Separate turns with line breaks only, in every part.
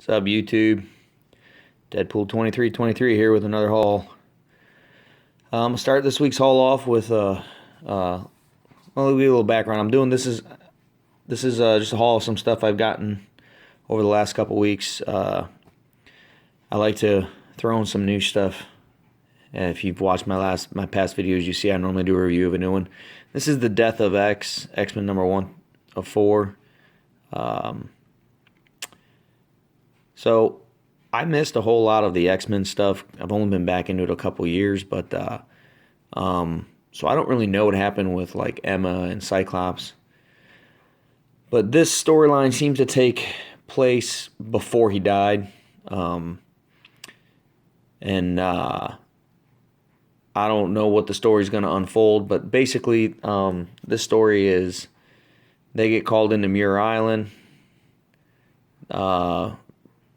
What's up, YouTube? Deadpool 2323 here with another haul. I'm gonna start this week's haul off with well, I'll give you a little background. I'm doing this is just a haul of some stuff I've gotten over the last couple weeks. I like to throw in some new stuff. If you've watched my past videos, you see I normally do a review of a new one. This is the Death of X-Men number 1 of 4. So I missed a whole lot of the X-Men stuff. I've only been back into it a couple years, but so I don't really know what happened with like Emma and Cyclops. But this storyline seems to take place before he died, and I don't know what the story's going to unfold. But basically, this story is they get called into Muir Island.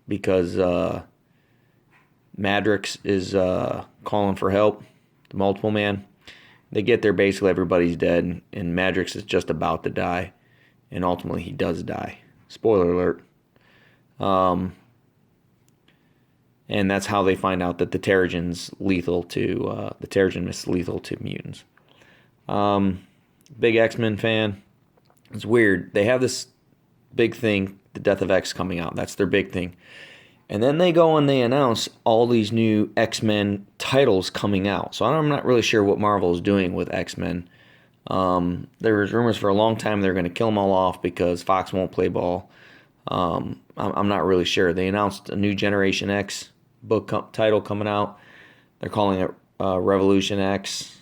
Because Madrix is calling for help, the Multiple Man. They get there, basically everybody's dead, and Madrix is just about to die, and ultimately he does die. Spoiler alert. And that's how they find out that the Terrigen's lethal to the Terrigen is lethal to mutants. Big X-Men fan. It's weird. They have this big thing, the Death of X, coming out. That's their big thing. And then they go and they announce all these new X-Men titles coming out. So I'm not really sure what Marvel is doing with X-Men. There was rumors for a long time they're going to kill them all off because Fox won't play ball. I'm not really sure. They announced a new Generation X book title coming out. They're calling it Revolution X.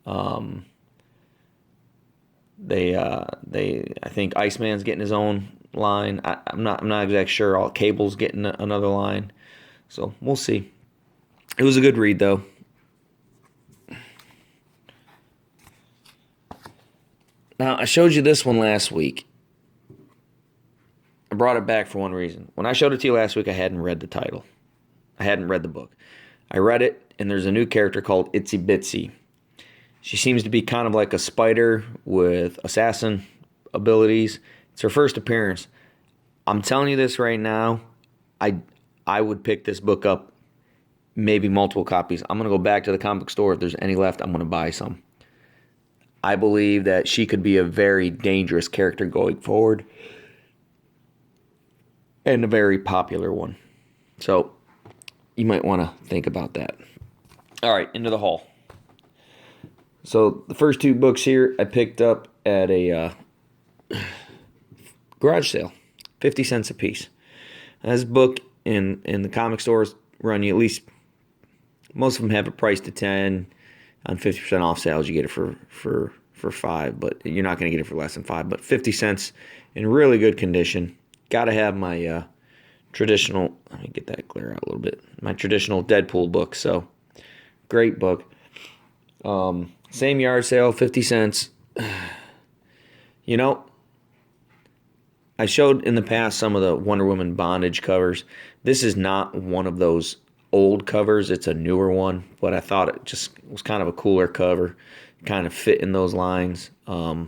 I think Iceman's getting his own line. I'm not exactly sure. Cable's getting another line, so we'll see. It was a good read though. Now I showed you this one last week. I brought it back for one reason. When I showed it to you last week, I hadn't read the title. I hadn't read the book. I read it, and there's a new character called Itsy Bitsy. She seems to be kind of like a spider with assassin abilities. It's her first appearance. I'm telling you this right now. I would pick this book up, maybe multiple copies. I'm going to go back to the comic book store. If there's any left, I'm going to buy some. I believe that she could be a very dangerous character going forward, and a very popular one. So you might want to think about that. All right, into the haul. So the first two books here I picked up at a garage sale, 50 cents a piece. This book in the comic stores run you at least, most of them have it priced at 10. On 50% off sales, you get it for $5, but you're not going to get it for less than $5. But 50 cents in really good condition. Got to have my traditional, let me get that clear out a little bit, my traditional Deadpool book. So great book. Same yard sale, 50 cents. You know, I showed in the past some of the Wonder Woman bondage covers. This is not one of those old covers. It's a newer one, but I thought it just was kind of a cooler cover. It kind of fit in those lines. I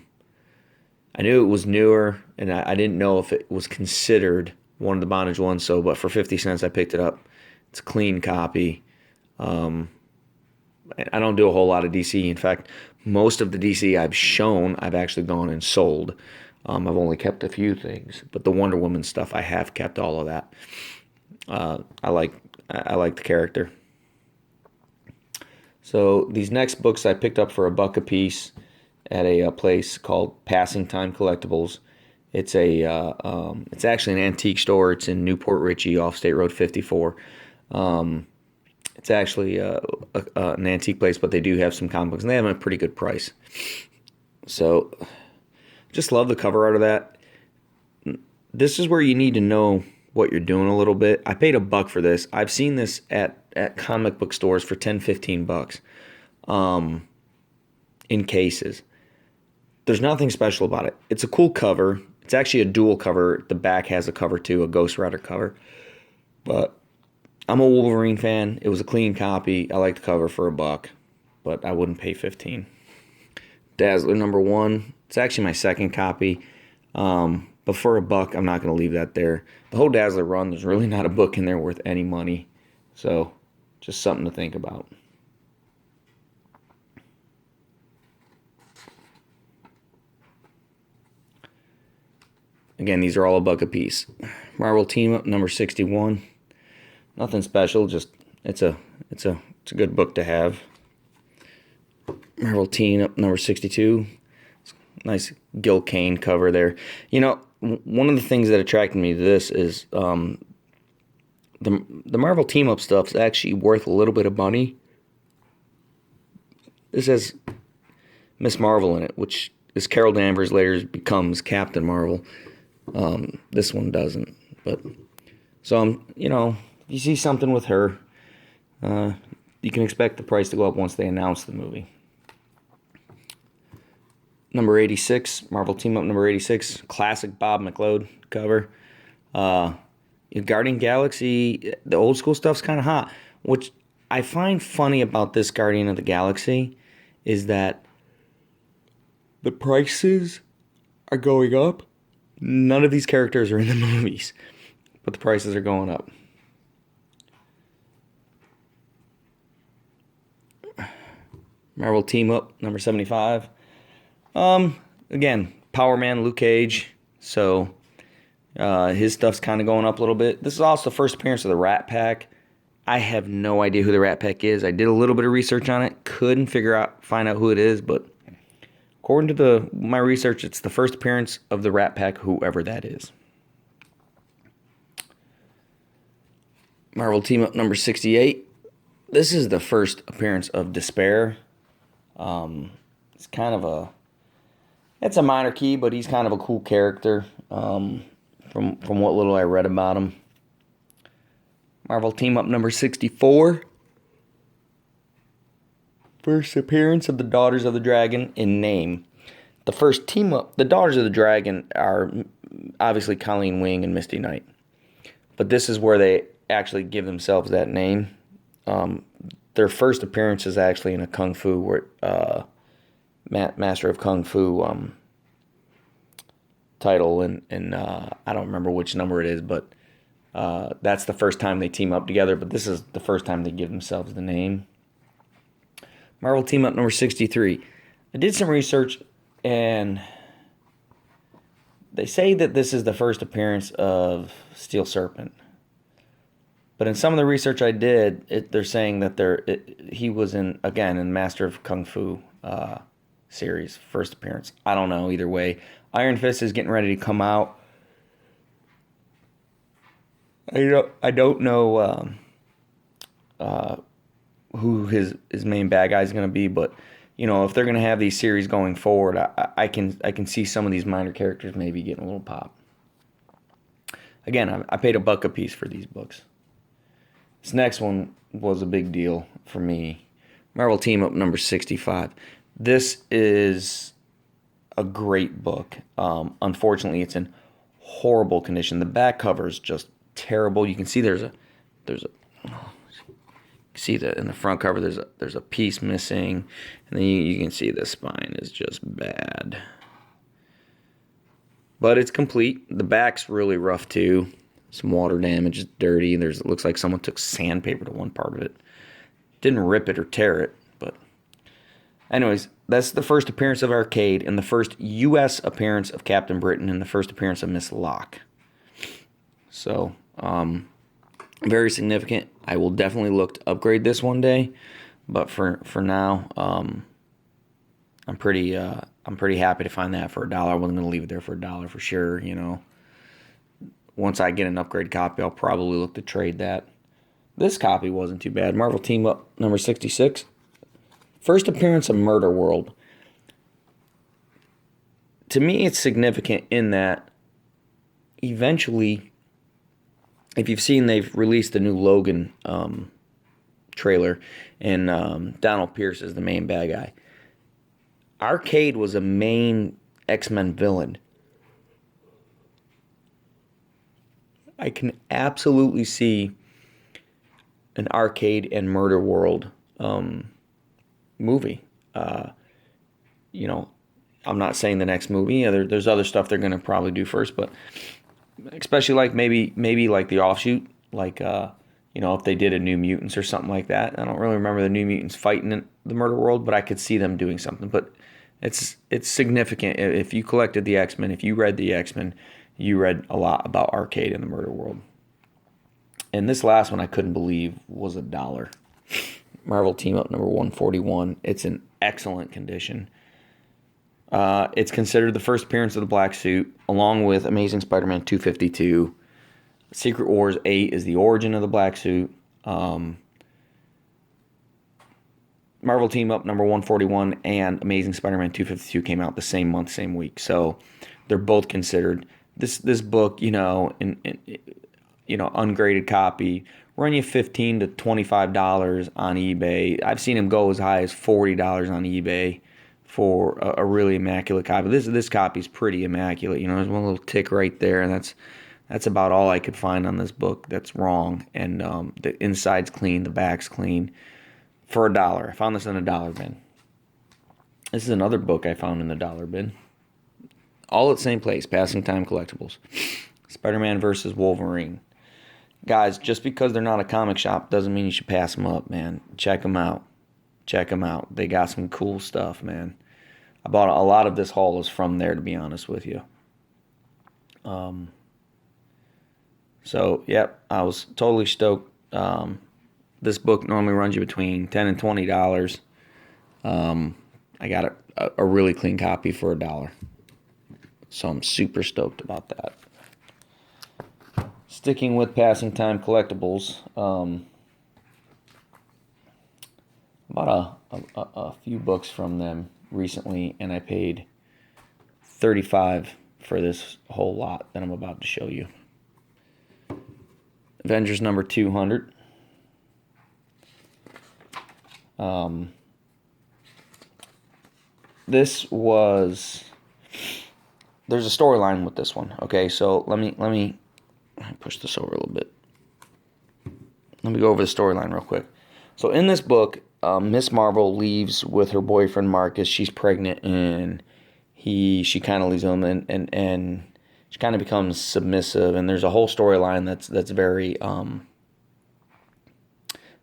knew it was newer, and I didn't know if it was considered one of the bondage ones. But for 50 cents, I picked it up. It's a clean copy. I don't do a whole lot of DC. In fact, most of the DC I've shown, I've actually gone and sold. I've only kept a few things, but the Wonder Woman stuff, I have kept all of that. I like the character. So these next books I picked up for $1 a piece at a place called Passing Time Collectibles. It's it's actually an antique store. It's in Newport Richey off State Road 54. It's actually an antique place, but they do have some comic books, and they have them at a pretty good price. So, just love the cover art of that. This is where you need to know what you're doing a little bit. I paid $1 for this. I've seen this at comic book stores for $10-15 in cases. There's nothing special about it. It's a cool cover. It's actually a dual cover. The back has a cover too, a Ghost Rider cover. But I'm a Wolverine fan. It was a clean copy. I like the cover for $1, but I wouldn't pay $15. Dazzler number 1. It's actually my second copy. But for a buck, I'm not going to leave that there. The whole Dazzler run, there's really not a book in there worth any money. So, just something to think about. Again, these are all a buck a piece. Marvel Team Up number 61. Nothing special, just it's a good book to have. Marvel Team Up number 62. Nice Gil Kane cover there. You know, one of the things that attracted me to this is the Marvel Team Up stuff is actually worth a little bit of money. This has Miss Marvel in it, which is Carol Danvers later becomes Captain Marvel. This one doesn't, but so you know, if you see something with her, you can expect the price to go up once they announce the movie. Number 86, Marvel Team Up number 86, classic Bob McLeod cover. Guardian Galaxy, the old school stuff's kind of hot. Which I find funny about this Guardian of the Galaxy is that the prices are going up. None of these characters are in the movies, but the prices are going up. Marvel Team Up number 75. Again, Power Man, Luke Cage. So his stuff's kind of going up a little bit. This is also the first appearance of the Rat Pack. I have no idea who the Rat Pack is. I did a little bit of research on it. Couldn't find out who it is, but according to my research, it's the first appearance of the Rat Pack, whoever that is. Marvel Team Up number 68. This is the first appearance of Despair. It's kind of it's a minor key, but he's kind of a cool character from what little I read about him. Marvel Team Up number 64. First appearance of the Daughters of the Dragon in name. The first team up, the Daughters of the Dragon are obviously Colleen Wing and Misty Knight. But this is where they actually give themselves that name. Their first appearance is actually in a Kung Fu, Master of Kung Fu title, and I don't remember which number it is, but that's the first time they team up together. But this is the first time they give themselves the name. Marvel Team Up number 63. I did some research, and they say that this is the first appearance of Steel Serpent. But in some of the research I did, they're saying that he was in Master of Kung Fu series, first appearance. I don't know, either way. Iron Fist is getting ready to come out. I don't know who his main bad guy is going to be, but you know, if they're going to have these series going forward, I can see some of these minor characters maybe getting a little pop. Again, I paid $1 a piece for these books. This next one was a big deal for me. Marvel Team Up number 65. This is a great book. Unfortunately, it's in horrible condition. The back cover is just terrible. You can see there's a see that in the front cover there's a piece missing, and then you can see the spine is just bad. But it's complete. The back's really rough too. Some water damage, it's dirty. It looks like someone took sandpaper to one part of it. Didn't rip it or tear it, but anyways, that's the first appearance of Arcade and the first U.S. appearance of Captain Britain and the first appearance of Miss Locke. So, very significant. I will definitely look to upgrade this one day, but for now, I'm pretty happy to find that for $1. I wasn't gonna leave it there for $1 for sure. You know, once I get an upgrade copy, I'll probably look to trade that. This copy wasn't too bad. Marvel Team Up number 66. First appearance of Murder World. To me, it's significant in that eventually, if you've seen, they've released a new Logan trailer, and Donald Pierce is the main bad guy. Arcade was a main X-Men villain. I can absolutely see an Arcade and Murder World movie. You know, I'm not saying the next movie. Yeah, there's other stuff they're gonna probably do first, but especially like maybe like the offshoot, like if they did a New Mutants or something like that. I don't really remember the New Mutants fighting in the murder world, but I could see them doing something. But it's significant. If you collected the X-Men, if you read the X-Men, you read a lot about Arcade in the murder world. And this last one I couldn't believe was $1. Marvel Team Up number 141. It's in excellent condition. It's considered the first appearance of the Black Suit, along with Amazing Spider-Man 252. Secret Wars 8 is the origin of the Black Suit. Marvel Team Up number 141 and Amazing Spider-Man 252 came out the same month, same week. So they're both considered. This book, ungraded copy, run you $15 to $25 on eBay. I've seen them go as high as $40 on eBay for a really immaculate copy. This copy's pretty immaculate. There's one little tick right there, and that's about all I could find on this book that's wrong. And the inside's clean, the back's clean. For $1, I found this in a dollar bin. This is another book I found in the dollar bin. All at the same place, Passing Time Collectibles. Spider-Man versus Wolverine. Guys, just because they're not a comic shop doesn't mean you should pass them up, man. Check them out. They got some cool stuff, man. I bought a lot of this haul is from there, to be honest with you. I was totally stoked. This book normally runs you between $10 and $20. I got a really clean copy for $1. So I'm super stoked about that. Sticking with Passing Time Collectibles, bought a few books from them recently, and I paid $35 for this whole lot that I'm about to show you. Avengers number 200. There's a storyline with this one. Okay, so let me push this over a little bit. Let me go over the storyline real quick. So in this book, Miss Marvel leaves with her boyfriend Marcus. She's pregnant, and she kind of leaves him, and she kind of becomes submissive. And there's a whole storyline that's very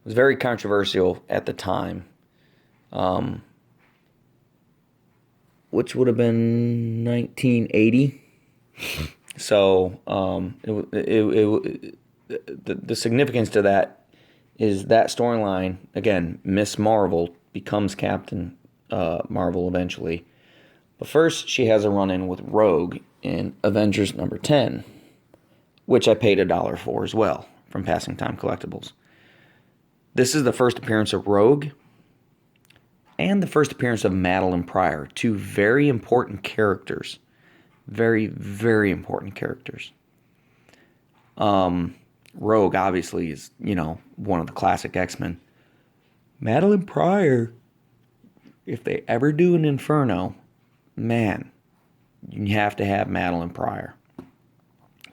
was very controversial at the time, which would have been 1980. So the significance to that is that storyline. Again, Miss Marvel becomes Captain Marvel eventually. But first, she has a run-in with Rogue in Avengers number 10, which I paid $1 for as well from Passing Time Collectibles. This is the first appearance of Rogue and the first appearance of Madeline Pryor, two very important characters. Very, very important characters. Rogue, obviously, is, one of the classic X-Men. Madeline Pryor, if they ever do an Inferno, man, you have to have Madeline Pryor.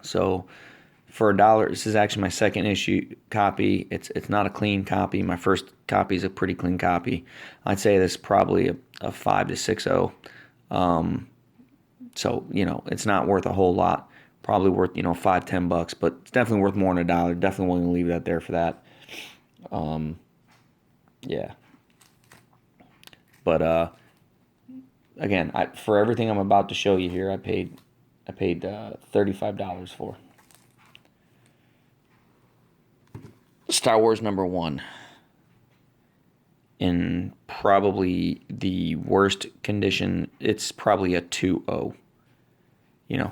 So, for $1, this is actually my second issue copy. It's not a clean copy. My first copy is a pretty clean copy. I'd say this is probably a 5 to 6.0. So, it's not worth a whole lot. Probably worth, $5-10, but it's definitely worth more than $1. Definitely willing to leave that there for that. Yeah. But again, for everything I'm about to show you here, I paid $35 for. Star Wars number 1. In probably the worst condition, it's probably a 2.0.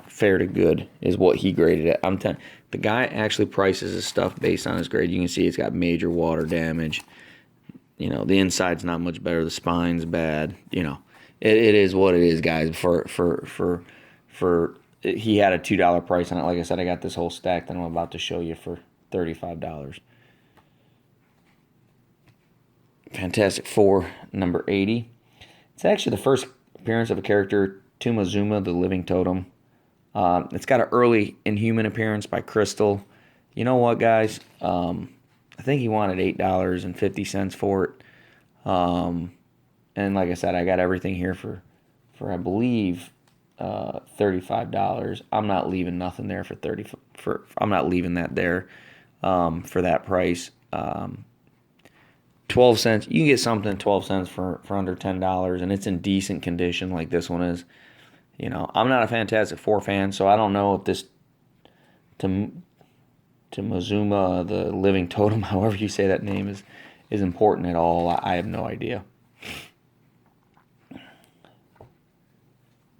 Fair to good is what he graded it. I'm telling the guy actually prices his stuff based on his grade. You can see it's got major water damage. The inside's not much better. The spine's bad. It is what it is, guys. For he had a $2 price on it. Like I said, I got this whole stack that I'm about to show you for $35. Fantastic Four number 80. It's actually the first appearance of a character, Tumazuma, the Living Totem. It's got an early Inhuman appearance by Crystal. You know what, guys? I think he wanted $8.50 for it. And like I said, I got everything here for for I believe $35. I'm not leaving nothing there I'm not leaving that there for that price. 12 cents. You can get something 12 cents for under $10, and it's in decent condition like this one is. You know, I'm not a Fantastic Four fan, so I don't know if this Temozuma, the living totem, however you say that name, is important at all. I have no idea.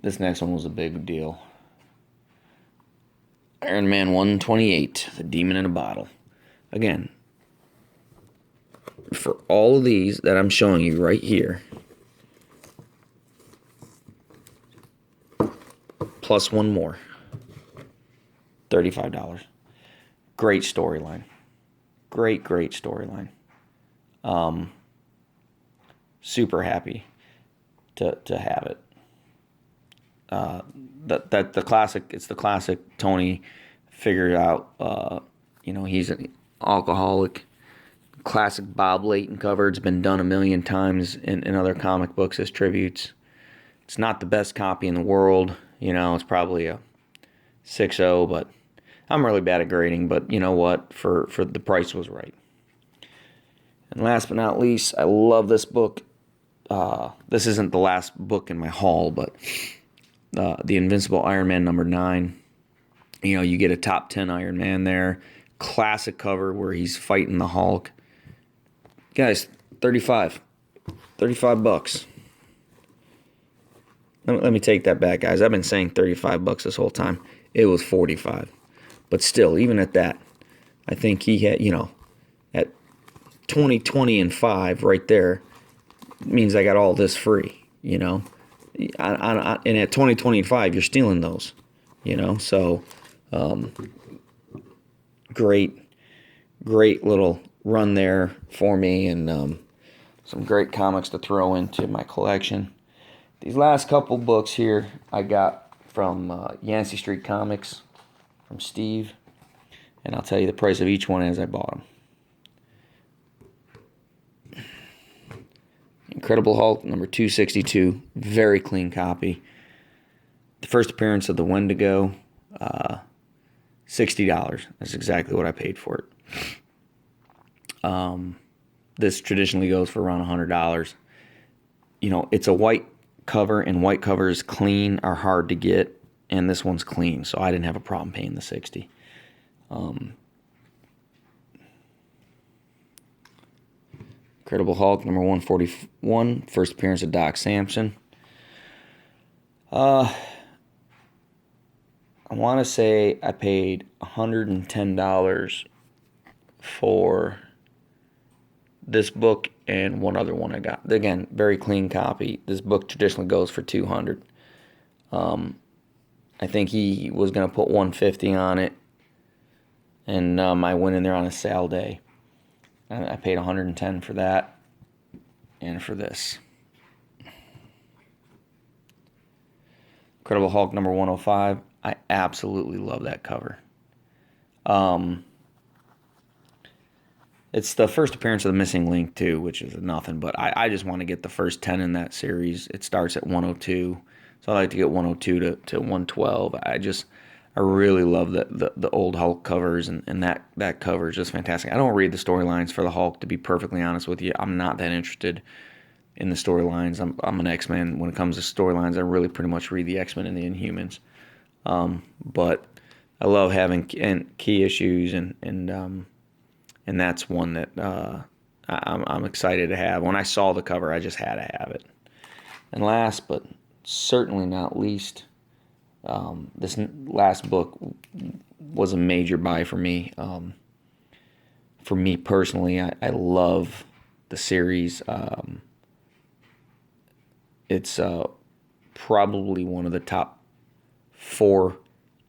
This next one was a big deal. Iron Man 128, The Demon in a Bottle. Again, for all of these that I'm showing you right here, plus one more, $35. Great storyline. Great storyline. Super happy to have it. That the classic. It's the classic. Tony figured out. He's an alcoholic. Classic Bob Layton cover. It's been done a million times in other comic books as tributes. It's not the best copy in the world. It's probably a 6.0, but I'm really bad at grading. But you know what? For the price was right. And last but not least, I love this book. This isn't the last book in my haul, but The Invincible Iron Man #9. You get a top 10 Iron Man there. Classic cover where he's fighting the Hulk. Guys, $35 bucks. Let me take that back, guys. I've been saying $35 this whole time. It was $45. But still, even at that, I think he had, at 20, 20, and 5 right there, means I got all this free, and at 20, 20, and 5, you're stealing those, So, great little run there for me, and some great comics to throw into my collection. These last couple books here I got from Yancey Street Comics, from Steve, and I'll tell you the price of each one as I bought them. Incredible Hulk #262, very clean copy. The first appearance of the Wendigo, $60. That's exactly what I paid for it. This traditionally goes for around $100. It's a white cover, and white covers clean are hard to get, and this one's clean, so I didn't have a problem paying the $60. Incredible Hulk #141, first appearance of Doc Samson. I want to say I paid $110 for this book and one other one I got. Again, very clean copy. This book traditionally goes for $200. I think he was going to put $150 on it, and I went in there on a sale day. I paid $110 for that and for this. Incredible Hulk #105. I absolutely love that cover. It's the first appearance of the Missing Link, too, which is nothing. But I just want to get the first 10 in that series. It starts at 102. So I like to get 102 to 112. I really love the old Hulk covers, and that cover is just fantastic. I don't read the storylines for the Hulk, to be perfectly honest with you. I'm not that interested in the storylines. I'm an X-Men. When it comes to storylines, I really pretty much read the X-Men and the Inhumans. But I love having key issues, and that's one that I'm excited to have. When I saw the cover, I just had to have it. And last but certainly not least, this last book was a major buy for me. For me personally, I love the series. It's probably one of the top 4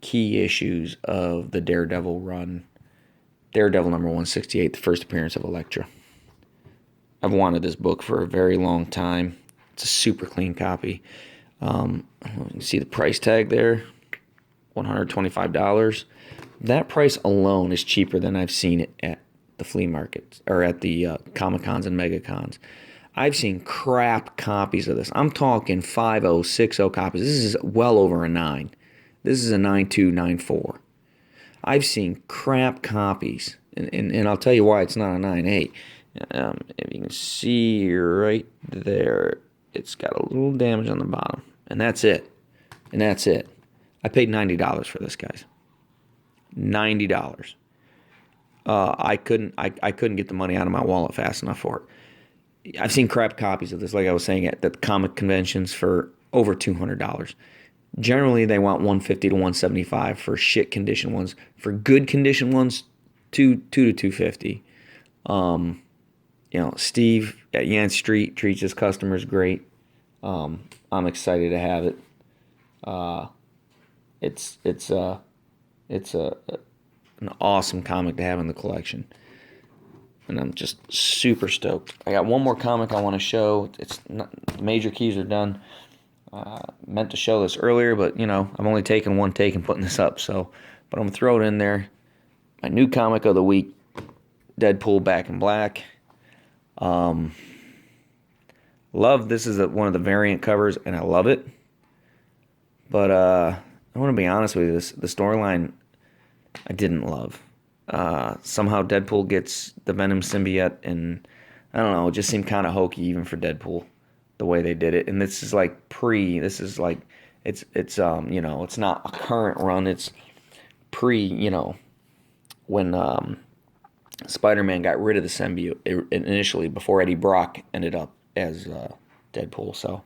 key issues of the Daredevil run. Daredevil #168, the first appearance of Elektra. I've wanted this book for a very long time. It's a super clean copy. You can see the price tag there, $125. That price alone is cheaper than I've seen it at the flea markets or at the Comic Cons and Mega Cons. I've seen crap copies of this. I'm talking 5.0, 6.0 copies. This is well over a 9. This is a 9.2, 9.4. I've seen crap copies, and I'll tell you why it's not a 9.8. If you can see right there, it's got a little damage on the bottom, and that's it. And that's it. I paid $90 for this, guys. $90. I couldn't get the money out of my wallet fast enough for it. I've seen crap copies of this, like I was saying, at the comic conventions for over $200. Generally, they want $150 to $175 for shit condition ones. For good condition ones, $200 to $250. Steve at Yan Street treats his customers great. I'm excited to have it. It's an awesome comic to have in the collection, and I'm just super stoked. I got one more comic I want to show. It's not, the major keys are done. Meant to show this earlier, but I'm only taking one take and putting this up. But I'm gonna throw it in there. My new comic of the week, Deadpool Back in Black. Love this is one of the variant covers, and I love it. But I want to be honest with you, the storyline I didn't love. Somehow Deadpool gets the Venom symbiote, and I don't know, it just seemed kind of hokey even for Deadpool, the way they did it. And this is like it's not a current run, it's pre, when Spider-Man got rid of the symbiote initially before Eddie Brock ended up as Deadpool. So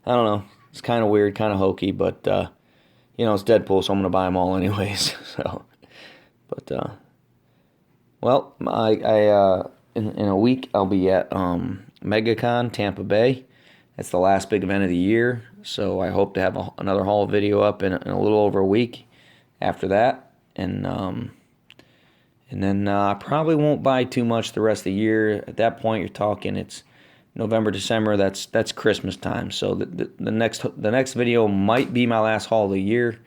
I don't know, it's kind of weird, kind of hokey, but it's Deadpool, so I'm gonna buy them all anyways. Well, in a week I'll be at MegaCon Tampa Bay. That's the last big event of the year, so I hope to have another haul video up in a little over a week after that, and then I probably won't buy too much the rest of the year. At that point, you're talking it's November, December. That's Christmas time. So the next video might be my last haul of the year.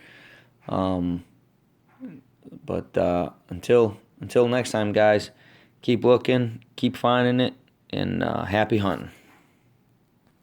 But until next time, guys, keep looking, keep finding it, and happy hunting.